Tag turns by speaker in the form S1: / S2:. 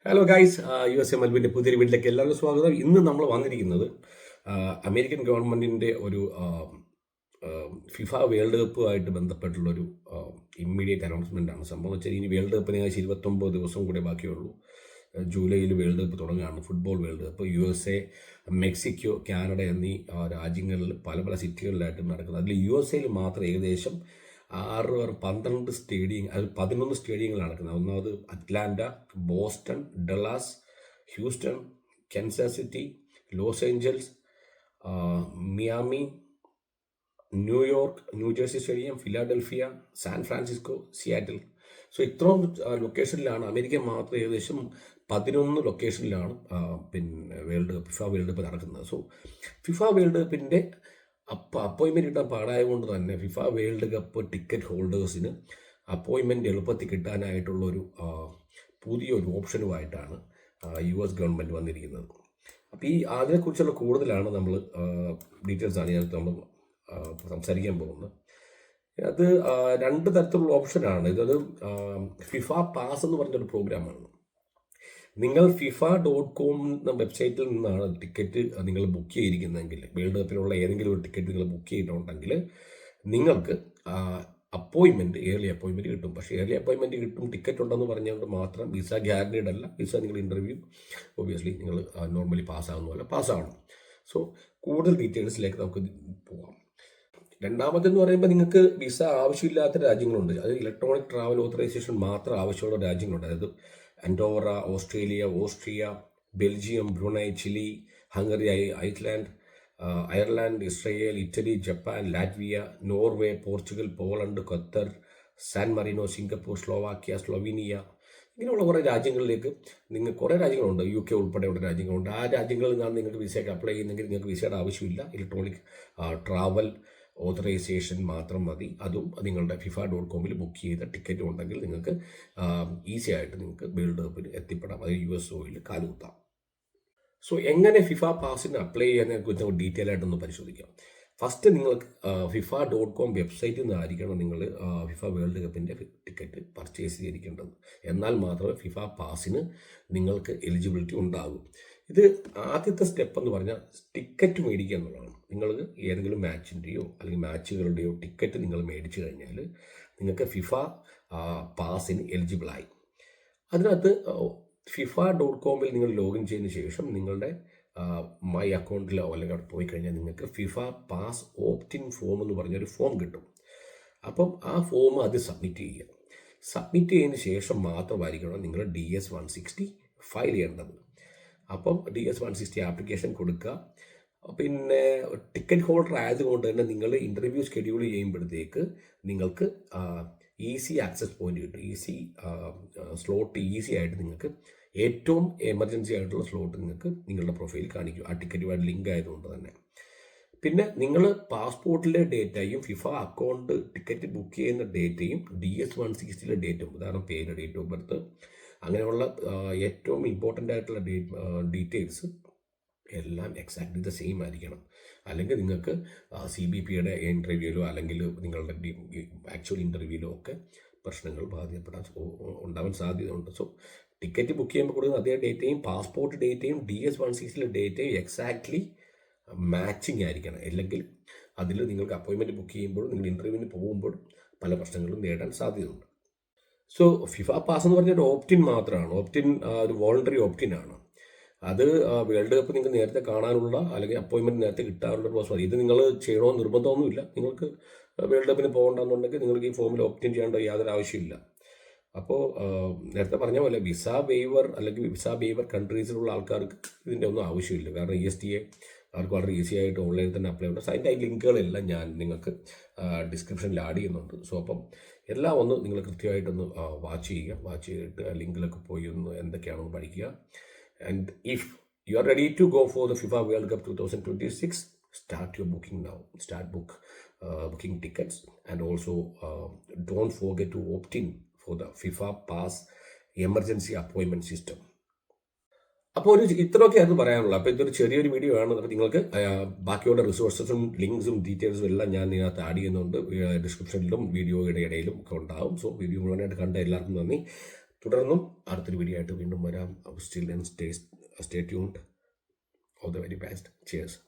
S1: Hello guys, US മൽബിൻ്റെ പുതിയൊരു വീട്ടിലേക്ക് എല്ലാവർക്കും സ്വാഗതം. ഇന്ന് നമ്മൾ വന്നിരിക്കുന്നത് അമേരിക്കൻ ഗവൺമെൻറ്റിൻ്റെ ഒരു ഫിഫ വേൾഡ് കപ്പുമായിട്ട് ബന്ധപ്പെട്ടുള്ളൊരു ഇമ്മീഡിയറ്റ് അനൗൺസ്മെൻ്റ് ആണ്. സംഭവം വെച്ചാൽ ഇനി വേൾഡ് കപ്പിന് ഏകദേശം 29 ദിവസം കൂടെ ബാക്കിയുള്ളൂ. ജൂലൈയിൽ വേൾഡ് കപ്പ് തുടങ്ങുകയാണ്, football world cup. USA, Mexico, Canada എന്നീ രാജ്യങ്ങളിൽ പല പല സിറ്റികളിലായിട്ട് നടക്കുന്നത്. അതിൽ USA മാത്രം ഏകദേശം 12 സ്റ്റേഡിയം, അത് 11 സ്റ്റേഡിയങ്ങളാണ് നടക്കുന്നത്. ഒന്നാമത് Atlanta, Boston, Dallas, Houston, Kansas City, Los Angeles, Miami, New York, New Jersey stadium, Philadelphia, San Francisco, Seattle. So ഇത്രയും ലൊക്കേഷനിലാണ്, അമേരിക്ക മാത്രം ഏകദേശം 11 ലൊക്കേഷനിലാണ് ഫിഫ വേൾഡ് കപ്പ് നടക്കുന്നത്. സോ ഫിഫ വേൾഡ് കപ്പിൻ്റെ അപ്പോയിൻമെൻറ്റ് കിട്ടാൻ പാടായതുകൊണ്ട് തന്നെ ഫിഫ വേൾഡ് കപ്പ് ടിക്കറ്റ് ഹോൾഡേഴ്സിന് അപ്പോയിൻമെൻറ്റ് എളുപ്പത്തിൽ കിട്ടാനായിട്ടുള്ളൊരു പുതിയൊരു ഓപ്ഷനുമായിട്ടാണ് US ഗവൺമെൻറ് വന്നിരിക്കുന്നത്. അപ്പോൾ അതിനെക്കുറിച്ചുള്ള കൂടുതലാണ് നമ്മൾ ഡീറ്റെയിൽസാണ് ഞാൻ നമ്മൾ സംസാരിക്കാൻ പോകുന്നത്. അത് രണ്ട് തരത്തിലുള്ള ഓപ്ഷനാണ്. ഇതൊരു ഫിഫ പാസ് എന്ന് പറഞ്ഞൊരു പ്രോഗ്രാമാണ്. നിങ്ങൾ FIFA.com എന്ന വെബ്സൈറ്റിൽ നിന്നാണ് ടിക്കറ്റ് നിങ്ങൾ ബുക്ക് ചെയ്തിരിക്കുന്നതെങ്കിൽ, വേൾഡ് കപ്പിനുള്ള ഏതെങ്കിലും ഒരു ടിക്കറ്റ് നിങ്ങൾ ബുക്ക് ചെയ്തിട്ടുണ്ടെങ്കിൽ നിങ്ങൾക്ക് ഏർലി അപ്പോയിൻമെൻറ്റ് കിട്ടും. പക്ഷേ ഏർലി അപ്പോയിൻമെൻറ്റ് കിട്ടും, ടിക്കറ്റ് ഉണ്ടെന്ന് പറഞ്ഞുകൊണ്ട് മാത്രം വിസ ഗ്യാരണ്ടീഡ് അല്ല. വിസ നിങ്ങൾ ഇൻ്റർവ്യൂ ഒബിയസ്ലി നിങ്ങൾ നോർമലി പാസ്സാകുന്ന പോലെ പാസ്സാവണം. സോ കൂടുതൽ ഡീറ്റെയിൽസിലേക്ക് നമുക്ക് പോകാം. രണ്ടാമതെന്ന് പറയുമ്പോൾ നിങ്ങൾക്ക് വിസ ആവശ്യമില്ലാത്ത രാജ്യങ്ങളുണ്ട്. അത് ഇലക്ട്രോണിക് ട്രാവൽ ഓതറൈസേഷൻ മാത്രം ആവശ്യമുള്ള രാജ്യങ്ങളുണ്ട്. അതായത് Andorra, Australia, Austria, Belgium, Brunei, Chile, Hungary, Iceland, Ireland, Israel, Italy, Japan, Latvia, Norway, Portugal, Poland, Qatar, San Marino, Singapore, Slovakia, Slovenia, ഇങ്ങനെയുള്ള കുറേ രാജ്യങ്ങളിലേക്ക് കുറേ രാജ്യങ്ങളുണ്ട്. UK ഉൾപ്പെടെയുള്ള രാജ്യങ്ങളുണ്ട്. ആ രാജ്യങ്ങളിൽ നിന്നാണ് നിങ്ങൾക്ക് വിസയൊക്കെ അപ്ലൈ ചെയ്യുന്നെങ്കിൽ നിങ്ങൾക്ക് വിസയുടെ ആവശ്യമില്ല. ഇലക്ട്രോണിക് ട്രാവൽ ഓതറൈസേഷൻ മാത്രം മതി. അതും നിങ്ങളുടെ FIFA.com ബുക്ക് ചെയ്ത ടിക്കറ്റ് ഉണ്ടെങ്കിൽ നിങ്ങൾക്ക് ഈസി ആയിട്ട് നിങ്ങൾക്ക് വേൾഡ് കപ്പിന് എത്തിപ്പെടാം. അത് USOയിൽ കാലുകുത്താം. സോ എങ്ങനെ ഫിഫ പാസിന് അപ്ലൈ ചെയ്യാനതിനെ കുറിച്ച് നമുക്ക് ഡീറ്റെയിൽ ആയിട്ടൊന്ന് പരിശോധിക്കാം. ഫസ്റ്റ് നിങ്ങൾക്ക് FIFA.com വെബ്സൈറ്റിൽ നിന്നായിരിക്കണം നിങ്ങൾ ഫിഫ വേൾഡ് കപ്പിൻ്റെ ടിക്കറ്റ് പർച്ചേസ് ചെയ്തിരിക്കേണ്ടത്. എന്നാൽ മാത്രമേ ഫിഫ പാസിന് നിങ്ങൾക്ക് എലിജിബിലിറ്റി ഉണ്ടാകൂ. ഇത് ആദ്യത്തെ സ്റ്റെപ്പ് എന്ന് പറഞ്ഞാൽ ടിക്കറ്റ് മേടിക്കുക എന്നുള്ളതാണ്. നിങ്ങൾ ഏതെങ്കിലും മാച്ചിൻ്റെയോ അല്ലെങ്കിൽ മാച്ചുകളുടെയോ ടിക്കറ്റ് നിങ്ങൾ മേടിച്ചു കഴിഞ്ഞാൽ നിങ്ങൾക്ക് ഫിഫ പാസിന് എലിജിബിളായി. അതിനകത്ത് FIFA.com നിങ്ങൾ ലോഗിൻ ചെയ്തതിന് ശേഷം നിങ്ങളുടെ മൈ അക്കൗണ്ടിലോ അല്ലെങ്കിൽ അവിടെ പോയി കഴിഞ്ഞാൽ നിങ്ങൾക്ക് ഫിഫ പാസ് ഓപ്റ്റിൻ ഫോം എന്ന് പറഞ്ഞൊരു ഫോം കിട്ടും. അപ്പം ആ ഫോം അത് സബ്മിറ്റ് ചെയ്യുക. സബ്മിറ്റ് ചെയ്തതിന് ശേഷം മാത്രമായിരിക്കണം നിങ്ങൾ DS-160 ഫയൽ ചെയ്യേണ്ടത്. അപ്പം DS-160 ആപ്ലിക്കേഷൻ കൊടുക്കുക. പിന്നെ ടിക്കറ്റ് ഹോൾഡർ ആയതുകൊണ്ട് തന്നെ നിങ്ങൾ ഇൻ്റർവ്യൂ ഷെഡ്യൂൾ ചെയ്യുമ്പോഴത്തേക്ക് നിങ്ങൾക്ക് ഈസി ആക്സസ് പോയിന്റ് കിട്ടും. ഈസി സ്ലോട്ട് ഈസി ആയിട്ട് നിങ്ങൾക്ക് ഏറ്റവും എമർജൻസി ആയിട്ടുള്ള സ്ലോട്ട് നിങ്ങൾക്ക് നിങ്ങളുടെ പ്രൊഫൈൽ കാണിക്കും, ആ ടിക്കറ്റുമായിട്ട് ലിങ്ക് ആയതുകൊണ്ട് തന്നെ. പിന്നെ നിങ്ങൾ പാസ്പോർട്ടിലെ ഡേറ്റയും ഫിഫ അക്കൗണ്ട് ടിക്കറ്റ് ബുക്ക് ചെയ്യുന്ന ഡേറ്റയും DS-160 ഡേറ്റും, ഉദാഹരണം പേര്, ഡേറ്റ് ഓഫ് ബർത്ത്, അങ്ങനെയുള്ള ഏറ്റവും ഇമ്പോർട്ടൻ്റ് ആയിട്ടുള്ള ഡീറ്റെയിൽസ് എല്ലാം എക്സാക്ട്ലി ദ സെയിം ആയിരിക്കണം. അല്ലെങ്കിൽ നിങ്ങൾക്ക് CBPയുടെ ഇൻ്റർവ്യൂവിലോ അല്ലെങ്കിൽ നിങ്ങളുടെ ആക്ച്വൽ ഇൻ്റർവ്യൂവിലോ ഒക്കെ പ്രശ്നങ്ങൾ ഉണ്ടാവാൻ സാധ്യതയുണ്ട്. സോ ടിക്കറ്റ് ബുക്ക് ചെയ്യുമ്പോൾ കൊടുക്കുന്ന അതേ ഡേറ്റയും പാസ്പോർട്ട് ഡേറ്റയും DS-160 ഡേറ്റയും എക്സാക്ട്ലി മാച്ചിങ് ആയിരിക്കണം. അല്ലെങ്കിൽ അതിൽ നിങ്ങൾക്ക് അപ്പോയിൻമെൻറ്റ് ബുക്ക് ചെയ്യുമ്പോൾ നിങ്ങൾ ഇൻ്റർവ്യൂവിന് പോകുമ്പോൾ പല പ്രശ്നങ്ങളും നേടാൻ സാധ്യതയുണ്ട്. സോ ഫിഫ പാസ് എന്ന് പറഞ്ഞാൽ ഒരു ഓപ്റ്റിൻ മാത്രമാണ്. ഒരു വോളണ്ടറി ഓപ്റ്റിൻ ആണ്. അത് വേൾഡ് കപ്പ് നിങ്ങൾക്ക് നേരത്തെ കാണാനുള്ള അല്ലെങ്കിൽ അപ്പോയിൻമെൻറ്റ് നേരത്തെ കിട്ടാനുള്ള ഒരു പ്രോസസ്. ഇത് നിങ്ങൾ ചെയ്യണമെന്ന് നിർബന്ധമൊന്നുമില്ല. നിങ്ങൾക്ക് വേൾഡ് കപ്പിന് പോകണ്ടെന്നുണ്ടെങ്കിൽ നിങ്ങൾക്ക് ഈ ഫോമിൽ ഓപ്റ്റിൻ ചെയ്യേണ്ട യാതൊരു ആവശ്യമില്ല. അപ്പോൾ നേരത്തെ പറഞ്ഞ പോലെ വിസ വേവർ അല്ലെങ്കിൽ വിസ വേവർ കൺട്രീസിലുള്ള ആൾക്കാർക്ക് ഇതിൻ്റെ ഒന്നും ആവശ്യമില്ല. കാരണം ESTA അവർക്ക് വളരെ ഈസി ആയിട്ട് ഓൺലൈനിൽ തന്നെ അപ്ലൈ ഉണ്ട്. സോ അതിൻ്റെ ലിങ്കുകളെല്ലാം ഞാൻ നിങ്ങൾക്ക് ഡിസ്ക്രിപ്ഷനിൽ ആഡ് ചെയ്യുന്നുണ്ട്. സോ അപ്പം എല്ലാം ഒന്ന് നിങ്ങൾ കൃത്യമായിട്ടൊന്ന് വാച്ച് ചെയ്യുക. വാച്ച് ചെയ്തിട്ട് ആ ലിങ്കിലൊക്കെ പോയി ഒന്ന് എന്തൊക്കെയാണെന്ന് പഠിക്കുക. And if you are ready to go for the FIFA world Cup 2026, start your booking now. Start booking tickets, and also don't forget to opt in for the FIFA Pass emergency appointment system. അപ്പോൾ ഇത്രയൊക്കെയായിരുന്നു പറയാനുള്ളത്. അപ്പോൾ ഇതൊരു ചെറിയൊരു video ആണ്. അപ്പോൾ നിങ്ങൾക്ക് ബാക്കിയുള്ള റിസോഴ്സസും ലിങ്ക്സും ഡീറ്റെയിൽസും എല്ലാം ഞാൻ ഇതിനകത്ത് ആഡ് ചെയ്യുന്നുണ്ട്. ഡിസ്ക്രിപ്ഷനിലും വീഡിയോയുടെ ഇടയിലും ഒക്കെ ഉണ്ടാവും. സോ വീഡിയോ മുഴുവനായിട്ട് കണ്ട എല്ലാവർക്കും നന്ദി. തുടർന്നും അടുത്തൊരു വീഡിയോ ആയിട്ട് വീണ്ടും വരാം. Still stay tuned. All the very best. Cheers.